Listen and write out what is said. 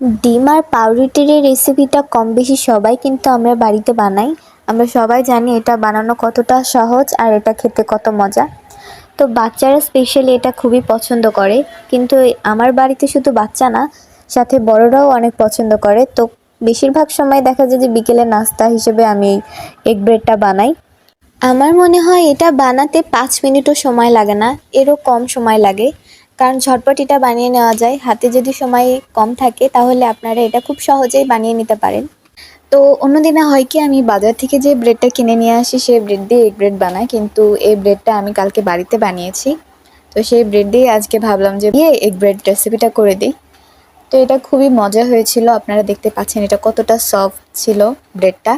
ডিম আর পাউরুটির এই রেসিপিটা কম বেশি সবাই কিন্তু আমরা বাড়িতে বানাই। আমরা সবাই জানি এটা বানানো কতটা সহজ আর এটা খেতে কত মজা। তো বাচ্চারা স্পেশালি এটা খুবই পছন্দ করে। কিন্তু আমার বাড়িতে শুধু বাচ্চা না, সাথে বড়রাও অনেক পছন্দ করে। তো বেশিরভাগ সময় দেখা যায় যে বিকেলের নাস্তা হিসেবে আমি এই এগ ব্রেডটা বানাই। আমার মনে হয় এটা বানাতে 5 মিনিটও সময় লাগে না, এরও কম সময় লাগে। কারণ ঝটপট এটা বানিয়ে নেওয়া যায়। হাতে যদি সময় কম থাকে তাহলে আপনারা এটা খুব সহজেই বানিয়ে নিতে পারেন। তো অন্যদিনে হয় কি, আমি বাজার থেকে যে ব্রেডটা কিনে নিয়ে আসি সেই ব্রেড দিয়ে এগ ব্রেড বানাই, কিন্তু এই ব্রেডটা আমি কালকে বাড়িতে বানিয়েছি। তো সেই ব্রেড দিয়ে আজকে ভাবলাম যে এগ ব্রেড রেসিপিটা করে দিই। তো এটা খুবই মজা হয়েছিল, আপনারা দেখতে পাচ্ছেন এটা কতটা সফট ছিল ব্রেডটা।